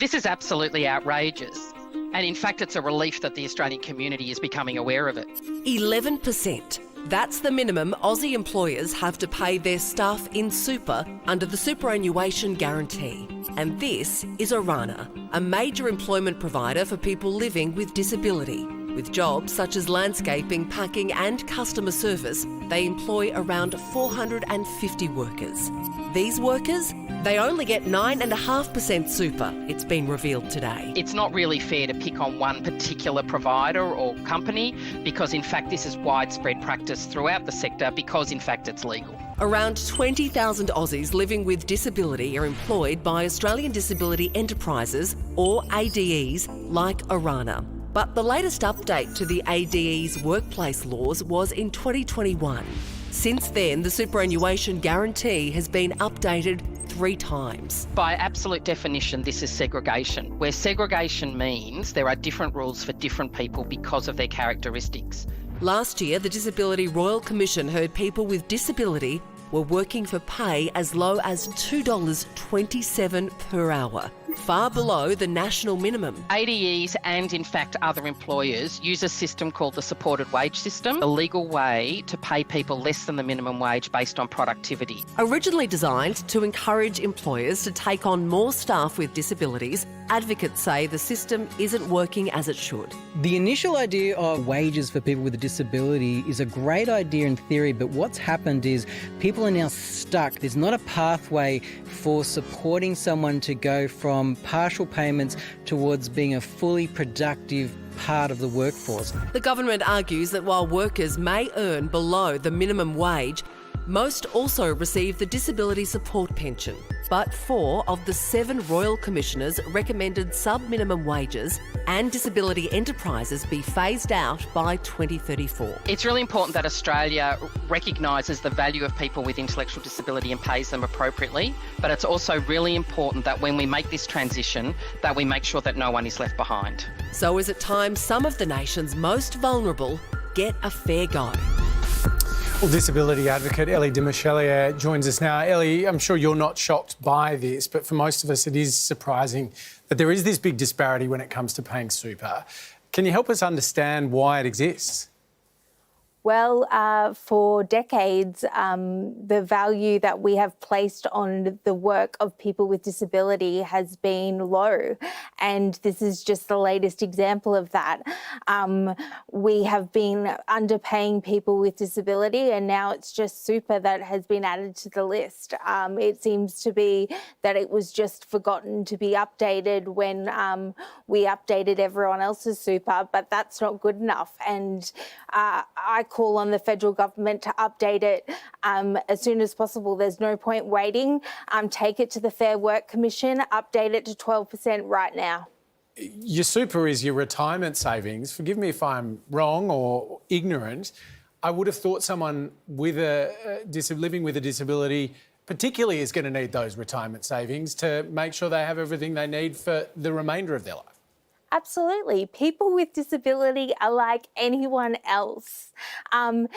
This is absolutely outrageous. And in fact, it's a relief that the Australian community is becoming aware of it. 11%. That's the minimum Aussie employers have to pay their staff in super under the superannuation guarantee. And this is Orana, a major employment provider for people living with disability. With jobs such as landscaping, packing and customer service, they employ around 450 workers. These workers, they only get 9.5% super, it's been revealed today. It's not really fair to pick on one particular provider or company because, in fact, this is widespread practice throughout the sector because, in fact, it's legal. Around 20,000 Aussies living with disability are employed by Australian Disability Enterprises, or ADEs, like Orana. But the latest update to the ADE's workplace laws was in 2021. Since then, the superannuation guarantee has been updated 3 times. By absolute definition, this is segregation, where segregation means there are different rules for different people because of their characteristics. Last year, the Disability Royal Commission heard people with disability were working for pay as low as $2.27 per hour, far below the national minimum. ADEs and, in fact, other employers use a system called the supported wage system, a legal way to pay people less than the minimum wage based on productivity. Originally designed to encourage employers to take on more staff with disabilities, advocates say the system isn't working as it should. The initial idea of wages for people with a disability is a great idea in theory, but what's happened is people are now stuck. There's not a pathway for supporting someone to go from partial payments towards being a fully productive part of the workforce. The government argues that while workers may earn below the minimum wage, most also receive the disability support pension. But 4 of the 7 Royal Commissioners recommended sub-minimum wages and disability enterprises be phased out by 2034. It's really important that Australia recognises the value of people with intellectual disability and pays them appropriately, but it's also really important that when we make this transition, that we make sure that no one is left behind. So is it time some of the nation's most vulnerable get a fair go? Well, disability advocate Elly Desmarchelier joins us now. Elly, I'm sure you're not shocked by this, but for most of us it is surprising that there is this big disparity when it comes to paying super. Can you help us understand why it exists? Well, for decades, the value that we have placed on the work of people with disability has been low, and this is just the latest example of that. We have been underpaying people with disability, and now it's just super that has been added to the list. It seems to be that it was just forgotten to be updated when we updated everyone else's super, but that's not good enough. And I call on the federal government to update it as soon as possible. There's no point waiting. Take it to the Fair Work Commission, update it to 12% right now. Your super is your retirement savings. Forgive me if I'm wrong or ignorant. I would have thought someone with living with a disability particularly is going to need those retirement savings to make sure they have everything they need for the remainder of their life. Absolutely. People with disability are like anyone else. And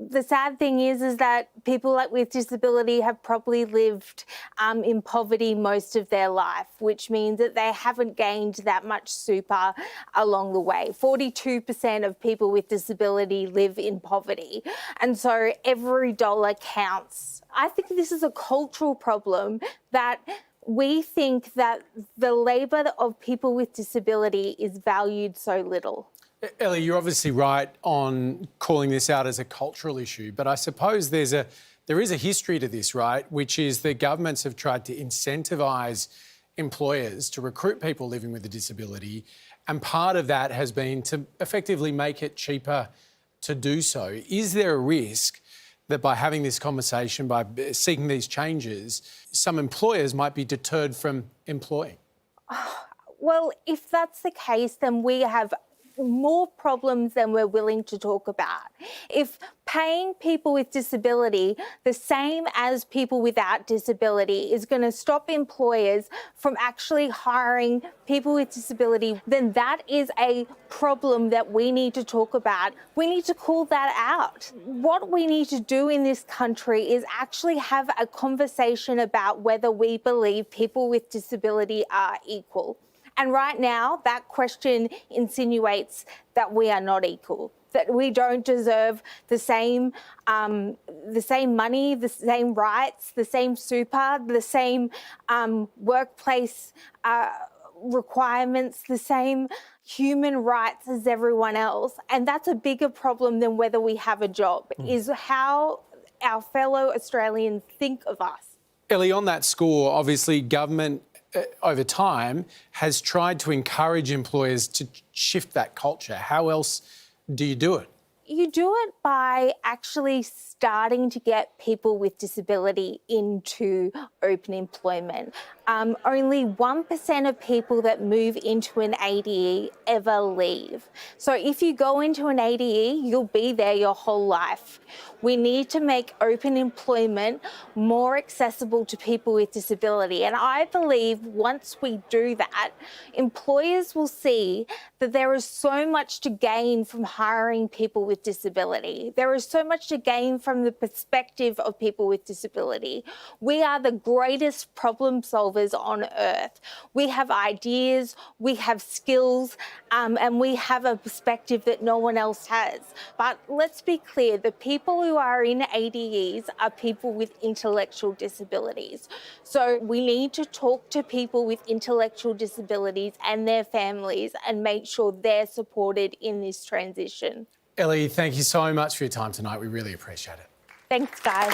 the sad thing is that people with disability have probably lived in poverty most of their life, which means that they haven't gained that much super along the way. 42% of people with disability live in poverty. And so every dollar counts. I think this is a cultural problem that we think that the labour of people with disability is valued so little. Elly, you're obviously right on calling this out as a cultural issue, but I suppose there is a history to this, right, which is that governments have tried to incentivise employers to recruit people living with a disability, and part of that has been to effectively make it cheaper to do so. Is there a risk that by having this conversation, by seeking these changes, some employers might be deterred from employing? Well, if that's the case, then we have more problems than we're willing to talk about. If paying people with disability the same as people without disability is going to stop employers from actually hiring people with disability, then that is a problem that we need to talk about. We need to call that out. What we need to do in this country is actually have a conversation about whether we believe people with disability are equal. And right now, that question insinuates that we are not equal, that we don't deserve the same money, the same rights, the same super, the same workplace requirements, the same human rights as everyone else. And that's a bigger problem than whether we have a job, is how our fellow Australians think of us. Elly, on that score, obviously government over time has tried to encourage employers to shift that culture. How else do you do it? You do it by actually starting to get people with disability into open employment. Only 1% of people that move into an ADE ever leave. So if you go into an ADE, you'll be there your whole life. We need to make open employment more accessible to people with disability. And I believe once we do that, employers will see that there is so much to gain from hiring people with disability. There is so much to gain from the perspective of people with disability. We are the greatest problem solvers on earth. We have ideas, we have skills, and we have a perspective that no one else has. But let's be clear, the people who are in ADEs are people with intellectual disabilities. So we need to talk to people with intellectual disabilities and their families and make sure they're supported in this transition. Elly, thank you so much for your time tonight. We really appreciate it. Thanks, guys.